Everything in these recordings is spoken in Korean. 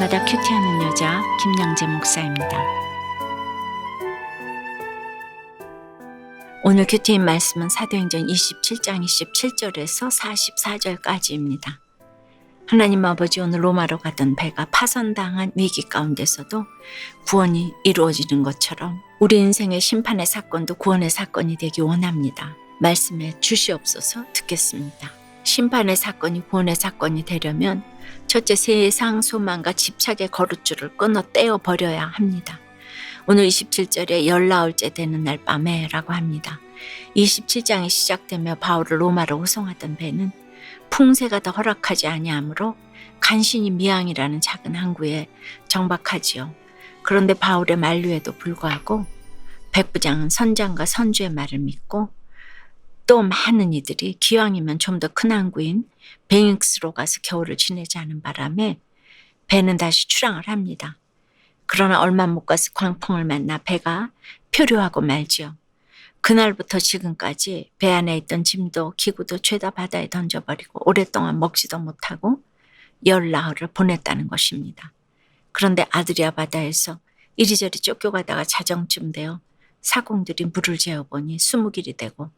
날마다 큐티하는 여자 김양재 목사입니다. 오늘 큐티인 말씀은 사도행전 27장 27절에서 44절까지입니다. 하나님 아버지, 오늘 로마로 가던 배가 파선당한 위기 가운데서도 구원이 이루어지는 것처럼 우리 인생의 심판의 사건도 구원의 사건이 되기 원합니다. 말씀에 주시옵소서. 듣겠습니다. 심판의 사건이 구원의 사건이 되려면 첫째, 세상 소망과 집착의 거룻줄을 끊어 떼어버려야 합니다. 오늘 27절에 열 나흘째 되는 날 밤에 라고 합니다. 27장이 시작되며 바울을 로마로 호송하던 배는 풍세가 더 허락하지 아니하므로 간신히 미항이라는 작은 항구에 정박하지요. 그런데 바울의 만류에도 불구하고 백부장은 선장과 선주의 말을 믿고 또 많은 이들이 기왕이면 좀 더 큰 항구인 베잉스로 가서 겨울을 지내자는 바람에 배는 다시 출항을 합니다. 그러나 얼마 못 가서 광풍을 만나 배가 표류하고 말지요. 그날부터 지금까지 배 안에 있던 짐도 기구도 죄다 바다에 던져버리고 오랫동안 먹지도 못하고 열 나흘을 보냈다는 것입니다. 그런데 아드리아 바다에서 이리저리 쫓겨가다가 자정쯤 되어 사공들이 물을 재어보니 20길이 되고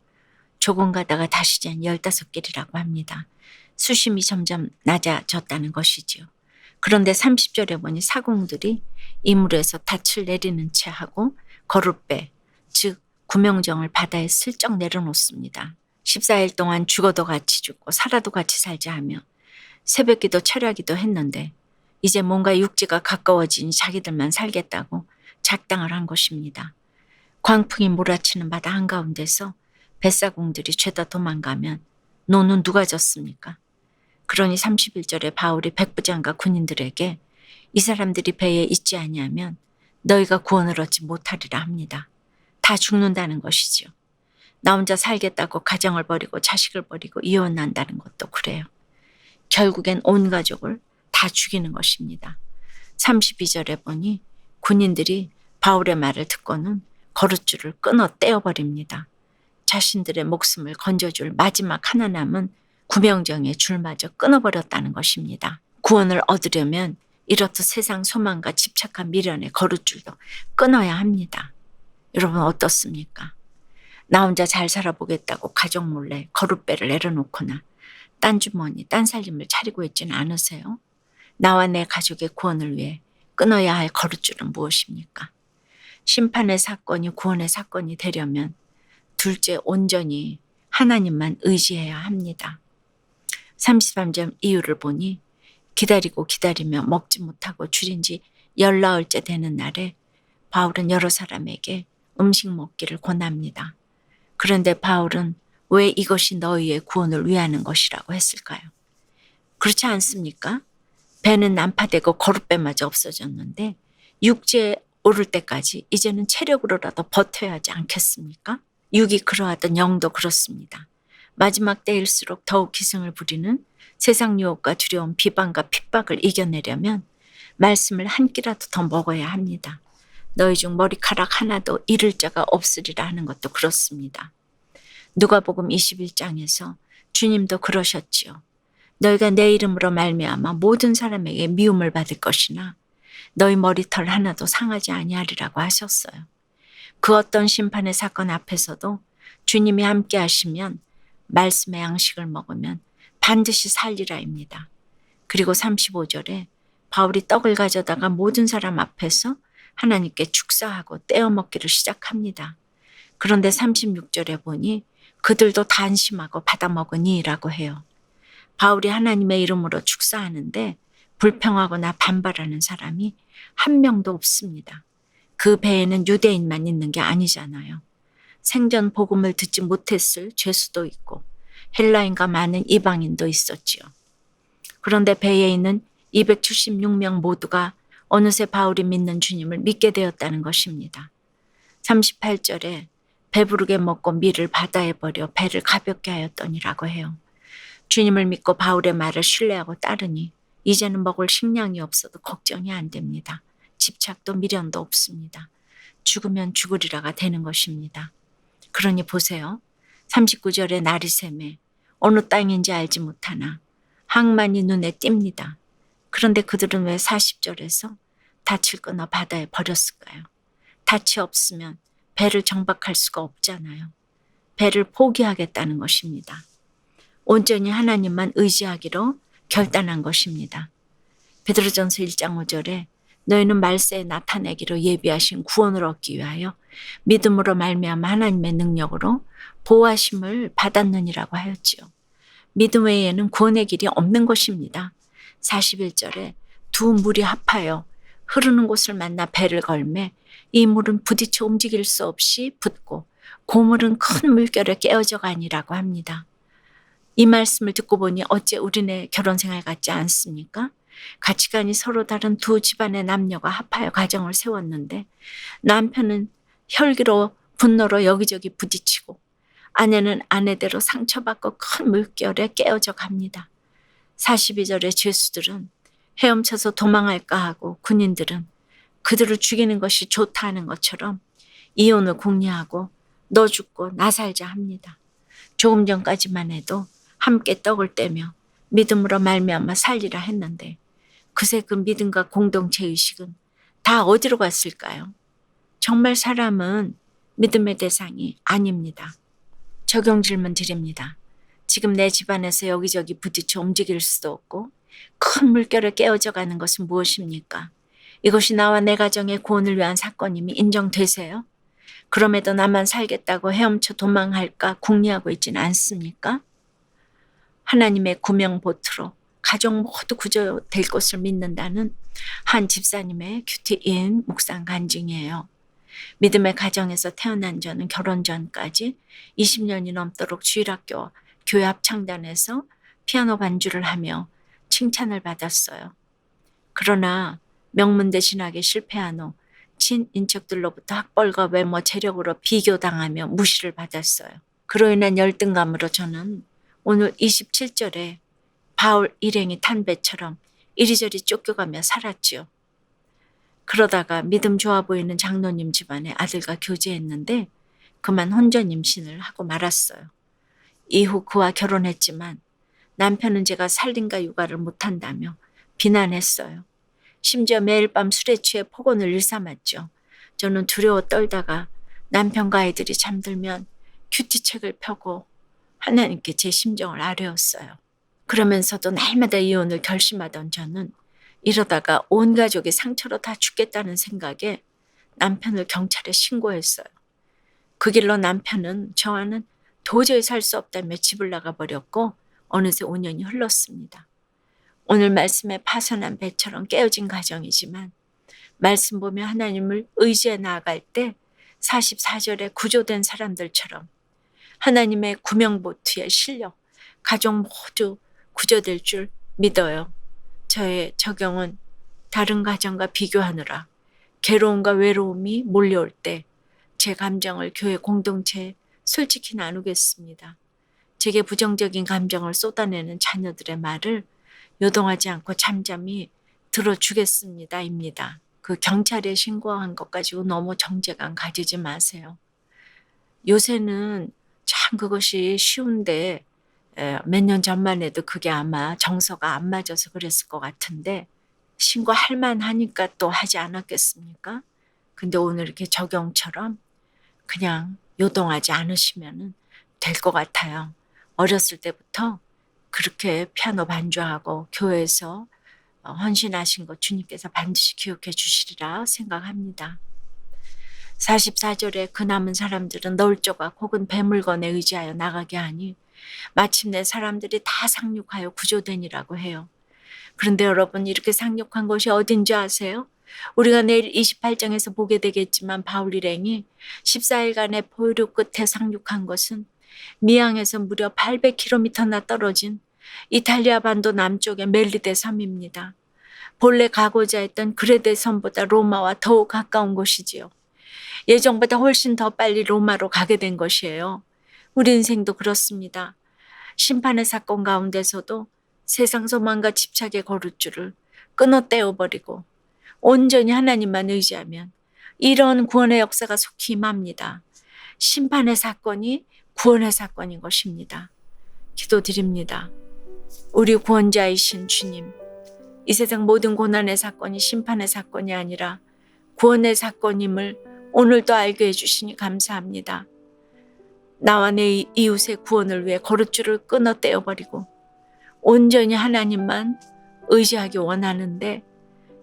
조금 가다가 다시 잔 15길이라고 합니다. 수심이 점점 낮아졌다는 것이지요. 그런데 30절에 보니 사공들이 이 물에서 닻을 내리는 채 하고 거룻배, 즉 구명정을 바다에 슬쩍 내려놓습니다. 14일 동안 죽어도 같이 죽고 살아도 같이 살자 하며 새벽기도 철야기도 했는데 이제 뭔가 육지가 가까워지니 자기들만 살겠다고 작당을 한 것입니다. 광풍이 몰아치는 바다 한가운데서 뱃사공들이 죄다 도망가면 노는 누가 졌습니까? 그러니 31절에 바울이 백부장과 군인들에게 이 사람들이 배에 있지 아니하면 너희가 구원을 얻지 못하리라 합니다. 다 죽는다는 것이지요. 나 혼자 살겠다고 가정을 버리고 자식을 버리고 이혼한다는 것도 그래요. 결국엔 온 가족을 다 죽이는 것입니다. 32절에 보니 군인들이 바울의 말을 듣고는 거룻줄을 끊어 떼어버립니다. 자신들의 목숨을 건져줄 마지막 하나 남은 구명정의 줄마저 끊어버렸다는 것입니다. 구원을 얻으려면 이렇듯 세상 소망과 집착한 미련의 거룻줄도 끊어야 합니다. 여러분 어떻습니까? 나 혼자 잘 살아보겠다고 가족 몰래 거룻배를 내려놓거나 딴 주머니, 딴 살림을 차리고 있지는 않으세요? 나와 내 가족의 구원을 위해 끊어야 할 거룻줄은 무엇입니까? 심판의 사건이 구원의 사건이 되려면 둘째, 온전히 하나님만 의지해야 합니다. 33절 이유를 보니 기다리고 기다리며 먹지 못하고 줄인 지 열 나흘째 되는 날에 바울은 여러 사람에게 음식 먹기를 권합니다. 그런데 바울은 왜 이것이 너희의 구원을 위하는 것이라고 했을까요? 그렇지 않습니까? 배는 난파되고 거룻배마저 없어졌는데 육지에 오를 때까지 이제는 체력으로라도 버텨야 하지 않겠습니까? 육이 그러하던 영도 그렇습니다. 마지막 때일수록 더욱 기승을 부리는 세상 유혹과 두려움, 비방과 핍박을 이겨내려면 말씀을 한 끼라도 더 먹어야 합니다. 너희 중 머리카락 하나도 잃을 자가 없으리라 하는 것도 그렇습니다. 누가복음 21장에서 주님도 그러셨지요. 너희가 내 이름으로 말미암아 모든 사람에게 미움을 받을 것이나 너희 머리털 하나도 상하지 아니하리라고 하셨어요. 그 어떤 심판의 사건 앞에서도 주님이 함께 하시면 말씀의 양식을 먹으면 반드시 살리라입니다. 그리고 35절에 바울이 떡을 가져다가 모든 사람 앞에서 하나님께 축사하고 떼어 먹기를 시작합니다. 그런데 36절에 보니 그들도 다 안심하고 받아 먹으니라고 해요. 바울이 하나님의 이름으로 축사하는데 불평하거나 반발하는 사람이 한 명도 없습니다. 그 배에는 유대인만 있는 게 아니잖아요. 생전 복음을 듣지 못했을 죄수도 있고 헬라인과 많은 이방인도 있었지요. 그런데 배에 있는 276명 모두가 어느새 바울이 믿는 주님을 믿게 되었다는 것입니다. 38절에 배부르게 먹고 밀을 바다에 버려 배를 가볍게 하였더니라고 해요. 주님을 믿고 바울의 말을 신뢰하고 따르니 이제는 먹을 식량이 없어도 걱정이 안 됩니다. 집착도 미련도 없습니다. 죽으면 죽으리라가 되는 것입니다. 그러니 보세요. 39절에 날이 새매 어느 땅인지 알지 못하나 항만이 눈에 띕니다. 그런데 그들은 왜 40절에서 닻을 끊어 바다에 버렸을까요? 닻이 없으면 배를 정박할 수가 없잖아요. 배를 포기하겠다는 것입니다. 온전히 하나님만 의지하기로 결단한 것입니다. 베드로전서 1장 5절에 너희는 말세에 나타내기로 예비하신 구원을 얻기 위하여 믿음으로 말미암아 하나님의 능력으로 보호하심을 받았느니라고 하였지요. 믿음 외에는 구원의 길이 없는 것입니다. 41절에 두 물이 합하여 흐르는 곳을 만나 배를 걸매 이 물은 부딪혀 움직일 수 없이 붙고 고물은 큰 물결에 깨어져 가니라고 합니다. 이 말씀을 듣고 보니 어째 우리네 결혼생활 같지 않습니까? 가치관이 서로 다른 두 집안의 남녀가 합하여 가정을 세웠는데 남편은 혈기로 분노로 여기저기 부딪히고 아내는 아내대로 상처받고 큰 물결에 깨어져 갑니다. 42절의 죄수들은 헤엄쳐서 도망할까 하고 군인들은 그들을 죽이는 것이 좋다 하는 것처럼 이혼을 공리하고 너 죽고 나 살자 합니다. 조금 전까지만 해도 함께 떡을 떼며 믿음으로 말미암아 살리라 했는데 그새 그 믿음과 공동체 의식은 다 어디로 갔을까요? 정말 사람은 믿음의 대상이 아닙니다. 적용 질문 드립니다. 지금 내 집안에서 여기저기 부딪혀 움직일 수도 없고 큰 물결에 깨어져 가는 것은 무엇입니까? 이것이 나와 내 가정의 구원을 위한 사건임이 인정되세요? 그럼에도 나만 살겠다고 헤엄쳐 도망할까 궁리하고 있지는 않습니까? 하나님의 구명보트로 가족 모두 구조될 것을 믿는다는 한 집사님의 큐티인 묵상 간증이에요. 믿음의 가정에서 태어난 저는 결혼 전까지 20년이 넘도록 주일학교와 교회 합창단에서 피아노 반주를 하며 칭찬을 받았어요. 그러나 명문 대신하게 실패한 후 친인척들로부터 학벌과 외모, 재력으로 비교당하며 무시를 받았어요. 그로 인한 열등감으로 저는 오늘 27절에 바울 일행이 탄 배처럼 이리저리 쫓겨가며 살았지요. 그러다가 믿음 좋아 보이는 장로님 집안에 아들과 교제했는데 그만 혼전 임신을 하고 말았어요. 이후 그와 결혼했지만 남편은 제가 살림과 육아를 못한다며 비난했어요. 심지어 매일 밤 술에 취해 폭언을 일삼았죠. 저는 두려워 떨다가 남편과 아이들이 잠들면 큐티책을 펴고 하나님께 제 심정을 아뢰었어요. 그러면서도 날마다 이혼을 결심하던 저는 이러다가 온 가족이 상처로 다 죽겠다는 생각에 남편을 경찰에 신고했어요. 그 길로 남편은 저와는 도저히 살 수 없다며 집을 나가버렸고 어느새 5년이 흘렀습니다. 오늘 말씀에 파손한 배처럼 깨어진 가정이지만 말씀 보며 하나님을 의지해 나아갈 때 44절에 구조된 사람들처럼 하나님의 구명보트에 실려 가족 모두 구조될 줄 믿어요. 저의 적용은 다른 가정과 비교하느라 괴로움과 외로움이 몰려올 때 제 감정을 교회 공동체에 솔직히 나누겠습니다. 제게 부정적인 감정을 쏟아내는 자녀들의 말을 요동하지 않고 잠잠히 들어주겠습니다. 입니다. 그 경찰에 신고한 것 가지고 너무 정죄감 가지지 마세요. 요새는 참 그것이 쉬운데 몇 년 전만 해도 그게 아마 정서가 안 맞아서 그랬을 것 같은데 신고할 만하니까 또 하지 않았겠습니까? 근데 오늘 이렇게 적용처럼 그냥 요동하지 않으시면 될 것 같아요. 어렸을 때부터 그렇게 피아노 반주하고 교회에서 헌신하신 것 주님께서 반드시 기억해 주시리라 생각합니다. 44절에 그 남은 사람들은 너울 조각 혹은 배물건에 의지하여 나가게 하니 마침내 사람들이 다 상륙하여 구조되니라고 해요. 그런데 여러분 이렇게 상륙한 곳이 어딘지 아세요? 우리가 내일 28장에서 보게 되겠지만 바울 일행이 14일간의 포효류 끝에 상륙한 것은 미항에서 무려 800km나 떨어진 이탈리아 반도 남쪽의 멜리데 섬입니다. 본래 가고자 했던 그레데 섬보다 로마와 더욱 가까운 곳이지요. 예정보다 훨씬 더 빨리 로마로 가게 된 것이에요. 우리 인생도 그렇습니다. 심판의 사건 가운데서도 세상 소망과 집착의 거룻줄을 끊어 떼어버리고 온전히 하나님만 의지하면 이런 구원의 역사가 속히 임합니다. 심판의 사건이 구원의 사건인 것입니다. 기도드립니다. 우리 구원자이신 주님, 이 세상 모든 고난의 사건이 심판의 사건이 아니라 구원의 사건임을 오늘도 알게 해주시니 감사합니다. 나와 내 이웃의 구원을 위해 거룻줄을 끊어 떼어버리고 온전히 하나님만 의지하기 원하는데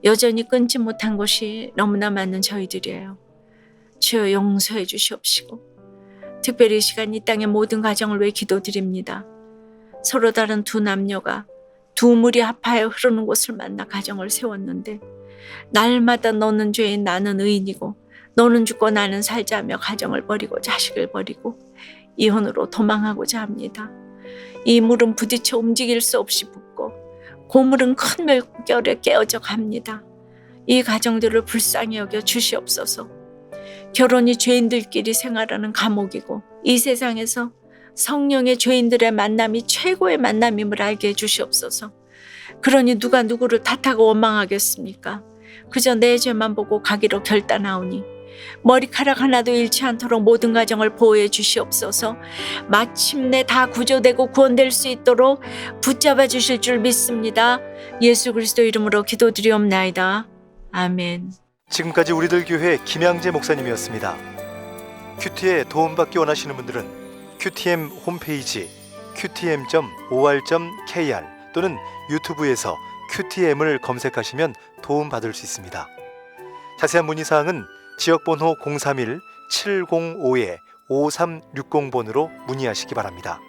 여전히 끊지 못한 것이 너무나 많은 저희들이에요. 주여 용서해 주시옵시고 특별히 이 시간 이 땅의 모든 가정을 위해 기도드립니다. 서로 다른 두 남녀가 두 물이 합하여 흐르는 곳을 만나 가정을 세웠는데 날마다 너는 죄인 나는 의인이고 너는 죽고 나는 살자며 가정을 버리고 자식을 버리고 이혼으로 도망하고자 합니다. 이 물은 부딪혀 움직일 수 없이 붓고 고물은 큰 물결에 깨어져 갑니다. 이 가정들을 불쌍히 여겨 주시옵소서. 결혼이 죄인들끼리 생활하는 감옥이고 이 세상에서 성령의 죄인들의 만남이 최고의 만남임을 알게 해주시옵소서. 그러니 누가 누구를 탓하고 원망하겠습니까? 그저 내 죄만 보고 가기로 결단하오니 머리카락 하나도 잃지 않도록 모든 가정을 보호해 주시옵소서. 마침내 다 구조되고 구원될 수 있도록 붙잡아 주실 줄 믿습니다. 예수 그리스도 이름으로 기도드리옵나이다. 아멘. 지금까지 우리들 교회 김양재 목사님이었습니다. 큐티에 도움받기 원하시는 분들은 QTM 홈페이지 qtm.or.kr 또는 유튜브에서 QTM을 검색하시면 도움받을 수 있습니다. 자세한 문의사항은 지역번호 031-705-5360번으로 문의하시기 바랍니다.